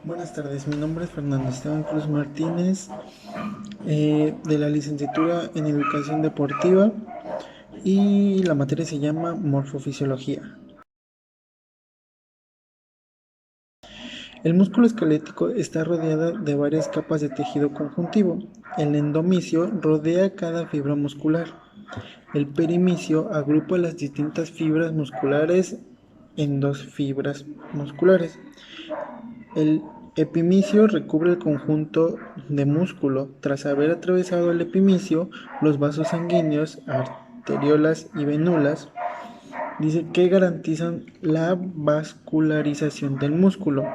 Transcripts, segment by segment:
Buenas tardes, mi nombre es Fernando Esteban Cruz Martínez, de la licenciatura en Educación Deportiva y la materia se llama Morfofisiología. El músculo esquelético está rodeado de varias capas de tejido conjuntivo. El endomisio rodea cada fibra muscular. El perimisio agrupa las distintas fibras musculares en dos fibras musculares. El epimisio recubre el conjunto de músculo. Tras haber atravesado el epimisio, los vasos sanguíneos, arteriolas y venulas, dice que garantizan la vascularización del músculo.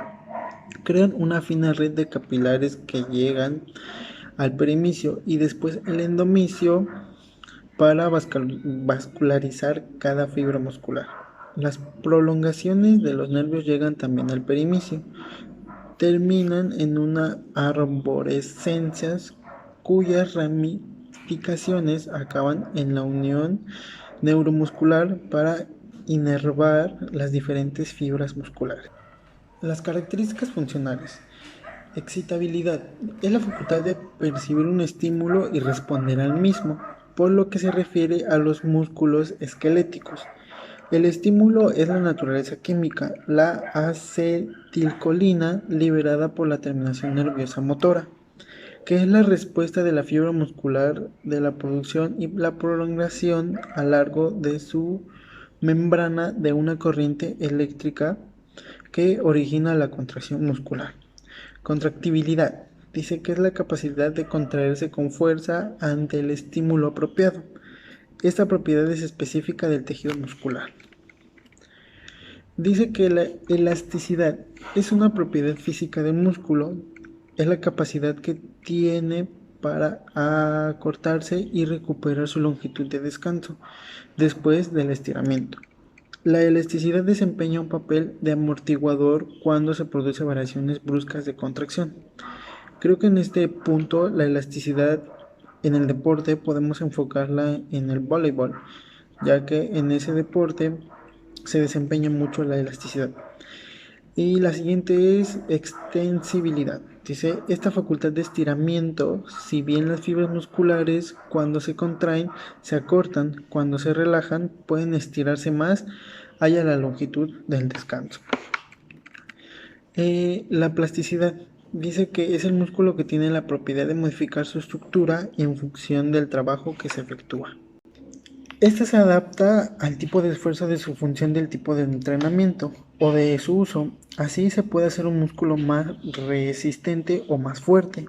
Crean una fina red de capilares que llegan al perimisio y después el endomisio para vascularizar cada fibra muscular. Las prolongaciones de los nervios llegan también al perimisio. Terminan en una arborescencia cuyas ramificaciones acaban en la unión neuromuscular para inervar las diferentes fibras musculares. Las características funcionales. Excitabilidad es la facultad de percibir un estímulo y responder al mismo, por lo que se refiere a los músculos esqueléticos. El estímulo es la naturaleza química, la acetilcolina liberada por la terminación nerviosa motora, que es la respuesta de la fibra muscular de la producción y la prolongación a lo largo de su membrana de una corriente eléctrica que origina la contracción muscular. Contractibilidad. Dice que es la capacidad de contraerse con fuerza ante el estímulo apropiado. Esta propiedad es específica del tejido muscular. Dice que la elasticidad es una propiedad física del músculo, es la capacidad que tiene para acortarse y recuperar su longitud de descanso después del estiramiento. La elasticidad desempeña un papel de amortiguador cuando se producen variaciones bruscas de contracción. Creo que en este punto la elasticidad en el deporte podemos enfocarla en el voleibol, ya que en ese deporte se desempeña mucho la elasticidad. Y la siguiente es extensibilidad. Dice, esta facultad de estiramiento, si bien las fibras musculares cuando se contraen se acortan, cuando se relajan pueden estirarse más haya la longitud del descanso. La plasticidad. Dice que es el músculo que tiene la propiedad de modificar su estructura en función del trabajo que se efectúa. Esta se adapta al tipo de esfuerzo de su función del tipo de entrenamiento o de su uso. Así se puede hacer un músculo más resistente o más fuerte.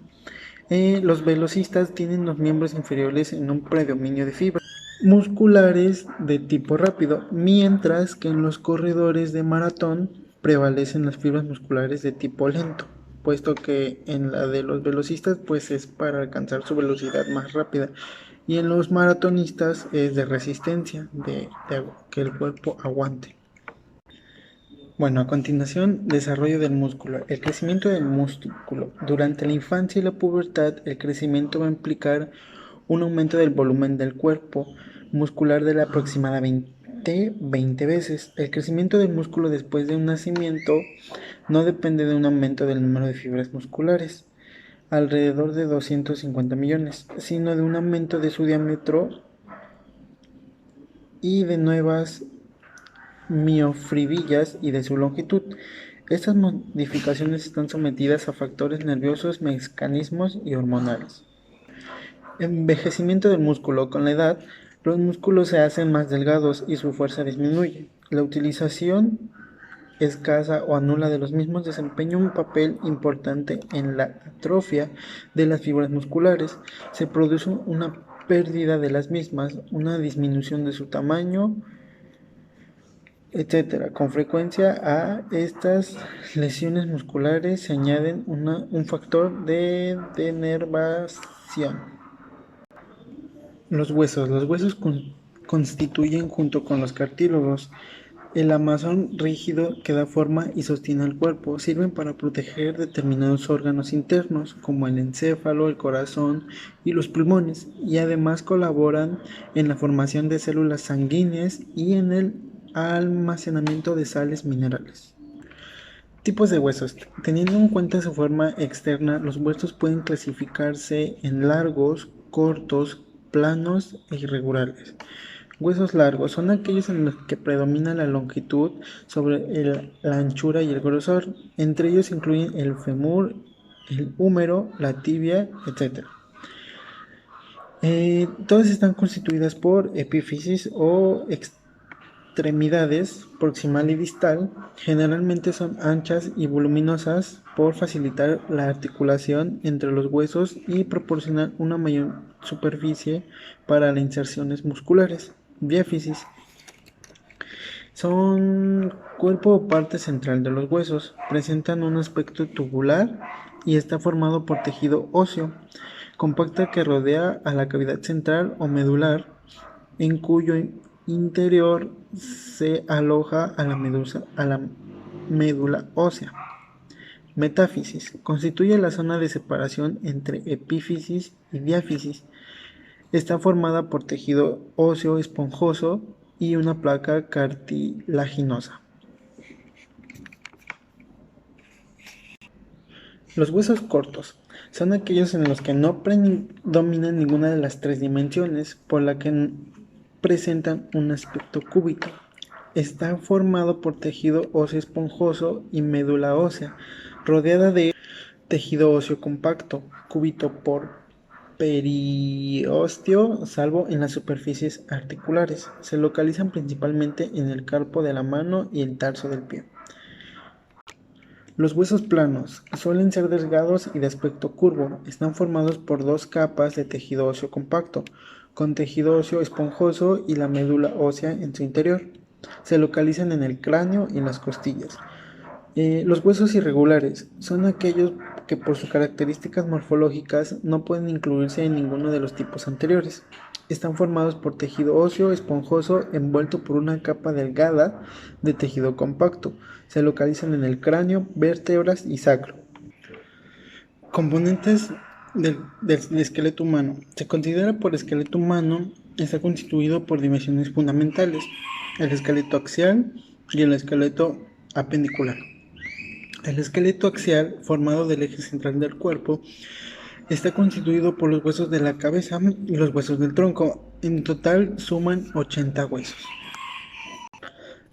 Los velocistas tienen los miembros inferiores en un predominio de fibras musculares de tipo rápido, mientras que en los corredores de maratón prevalecen las fibras musculares de tipo lento, puesto que en la de los velocistas pues es para alcanzar su velocidad más rápida y en los maratonistas es de resistencia, de que el cuerpo aguante. Bueno, a continuación, desarrollo del músculo. El crecimiento del músculo. Durante la infancia y la pubertad, el crecimiento va a implicar un aumento del volumen del cuerpo muscular de aproximadamente 20 veces. El crecimiento del músculo después de un nacimiento no depende de un aumento del número de fibras musculares, alrededor de 250 millones, sino de un aumento de su diámetro y de nuevas miofibrilas y de su longitud. Estas modificaciones están sometidas a factores nerviosos, mecanismos y hormonales. Envejecimiento del músculo. Con la edad, los músculos se hacen más delgados y su fuerza disminuye. La utilización escasa o anula de los mismos desempeña un papel importante en la atrofia de las fibras musculares. Se produce una pérdida de las mismas, una disminución de su tamaño, etcétera. Con frecuencia a estas lesiones musculares se añaden un factor de denervación. Los huesos constituyen junto con los cartílagos el amazón rígido que da forma y sostiene el cuerpo. Sirven para proteger determinados órganos internos como el encéfalo, el corazón y los pulmones, y además colaboran en la formación de células sanguíneas y en el almacenamiento de sales minerales. Tipos de huesos. Teniendo en cuenta su forma externa, los huesos pueden clasificarse en largos, cortos, planos e irregulares. Huesos largos son aquellos en los que predomina la longitud sobre la anchura y el grosor. Entre ellos incluyen el fémur, el húmero, la tibia, etc. Todas están constituidas por epífisis o extremidades proximal y distal. Generalmente son anchas y voluminosas por facilitar la articulación entre los huesos y proporcionar una mayor superficie para las inserciones musculares. Diáfisis son cuerpo o parte central de los huesos. Presentan un aspecto tubular y está formado por tejido óseo compacta que rodea a la cavidad central o medular, en cuyo interior se aloja a la médula ósea. Metáfisis constituye la zona de separación entre epífisis y diáfisis. Está formada por tejido óseo esponjoso y una placa cartilaginosa. Los huesos cortos son aquellos en los que no predominan ninguna de las tres dimensiones, por la que presentan un aspecto cúbico. Está formado por tejido óseo esponjoso y médula ósea, rodeada de tejido óseo compacto, cúbito por periósteo, salvo en las superficies articulares. Se localizan principalmente en el carpo de la mano y el tarso del pie. Los huesos planos suelen ser delgados y de aspecto curvo. Están formados por dos capas de tejido óseo compacto, con tejido óseo esponjoso y la médula ósea en su interior. Se localizan en el cráneo y en las costillas. Los huesos irregulares son aquellos que por sus características morfológicas no pueden incluirse en ninguno de los tipos anteriores. Están formados por tejido óseo esponjoso envuelto por una capa delgada de tejido compacto. Se localizan en el cráneo, vértebras y sacro. Componentes del esqueleto humano. Se considera por esqueleto humano está constituido por dimensiones fundamentales: el esqueleto axial y el esqueleto apendicular. El esqueleto axial, formado del eje central del cuerpo, está constituido por los huesos de la cabeza y los huesos del tronco. En total suman 80 huesos.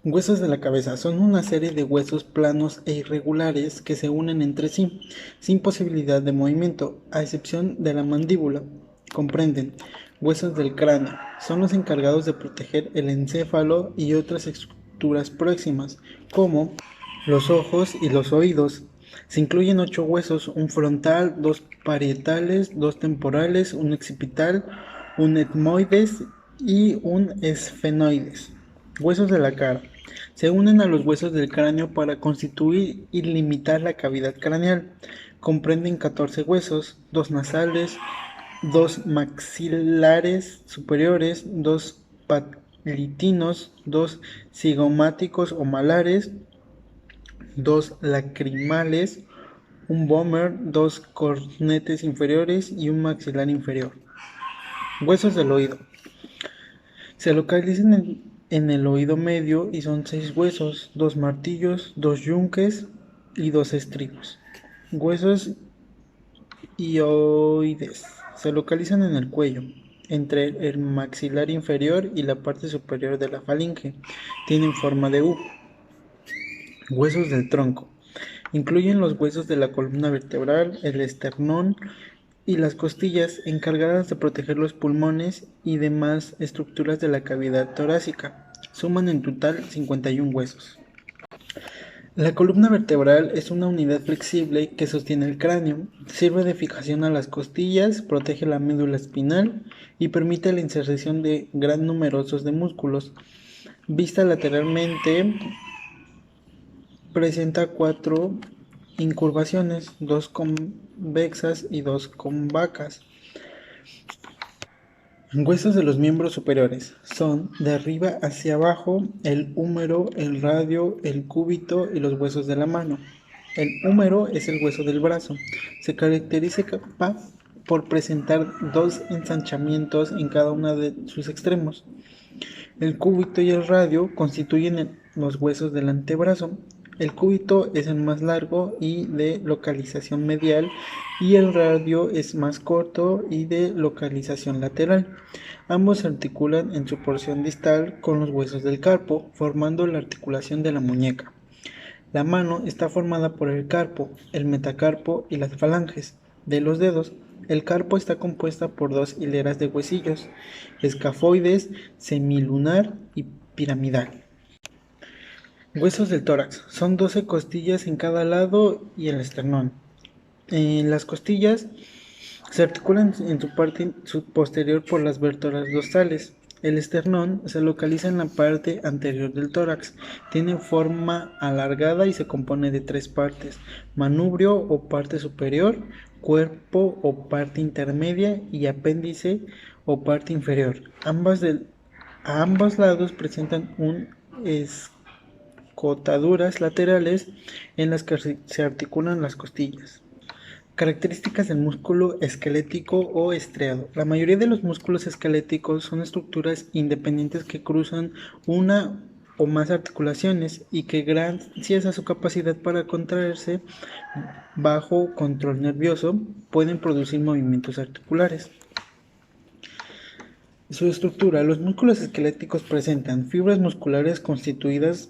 Huesos de la cabeza son una serie de huesos planos e irregulares que se unen entre sí, sin posibilidad de movimiento, a excepción de la mandíbula. Comprenden huesos del cráneo. Son los encargados de proteger el encéfalo y otras estructuras próximas, como los ojos y los oídos. Se incluyen 8 huesos: un frontal, 2 parietales, 2 temporales, un occipital, un etmoides y un esfenoides. Huesos de la cara. Se unen a los huesos del cráneo para constituir y limitar la cavidad craneal. Comprenden 14 huesos: 2 nasales, 2 maxilares superiores, 2 palitinos, 2 cigomáticos o malares, 2 lacrimales, un vómer, 2 cornetes inferiores y un maxilar inferior. Huesos del oído. Se localizan en el oído medio y son 6 huesos: 2 martillos, 2 yunques y 2 estribos. Huesos hioides. Se localizan en el cuello, entre el maxilar inferior y la parte superior de la falinge. Tienen forma de U. Huesos del tronco. Incluyen los huesos de la columna vertebral, el esternón y las costillas, encargadas de proteger los pulmones y demás estructuras de la cavidad torácica. Suman en total 51 huesos. La columna vertebral es una unidad flexible que sostiene el cráneo, sirve de fijación a las costillas, protege la médula espinal y permite la inserción de gran numerosos de músculos. Vista lateralmente, presenta 4 incurvaciones, 2 convexas y 2 cóncavas. Huesos de los miembros superiores son, de arriba hacia abajo, el húmero, el radio, el cúbito y los huesos de la mano. El húmero es el hueso del brazo. Se caracteriza por presentar 2 ensanchamientos en cada uno de sus extremos. El cúbito y el radio constituyen los huesos del antebrazo. El cúbito es el más largo y de localización medial, y el radio es más corto y de localización lateral. Ambos se articulan en su porción distal con los huesos del carpo, formando la articulación de la muñeca. La mano está formada por el carpo, el metacarpo y las falanges de los dedos. El carpo está compuesta por dos hileras de huesillos, escafoides, semilunar y piramidal. Huesos del tórax. Son 12 costillas en cada lado y el esternón. Las costillas se articulan en su parte posterior por las vértebras dorsales. El esternón se localiza en la parte anterior del tórax. Tiene forma alargada y se compone de tres partes: manubrio o parte superior, cuerpo o parte intermedia y apéndice o parte inferior. A ambos lados presentan un escotaduras laterales en las que se articulan las costillas. Características del músculo esquelético o estriado. La mayoría de los músculos esqueléticos son estructuras independientes que cruzan una o más articulaciones y que, gracias a su capacidad para contraerse bajo control nervioso, pueden producir movimientos articulares. Su estructura. Los músculos esqueléticos presentan fibras musculares constituidas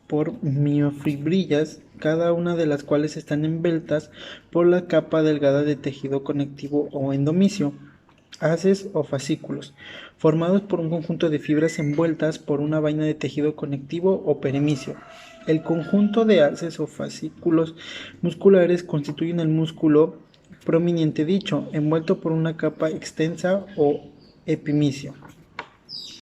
por miofibrillas, cada una de las cuales están envueltas por la capa delgada de tejido conectivo o endomisio, haces o fascículos, formados por un conjunto de fibras envueltas por una vaina de tejido conectivo o perimisio. El conjunto de haces o fascículos musculares constituyen el músculo prominente dicho, envuelto por una capa extensa o epimisio.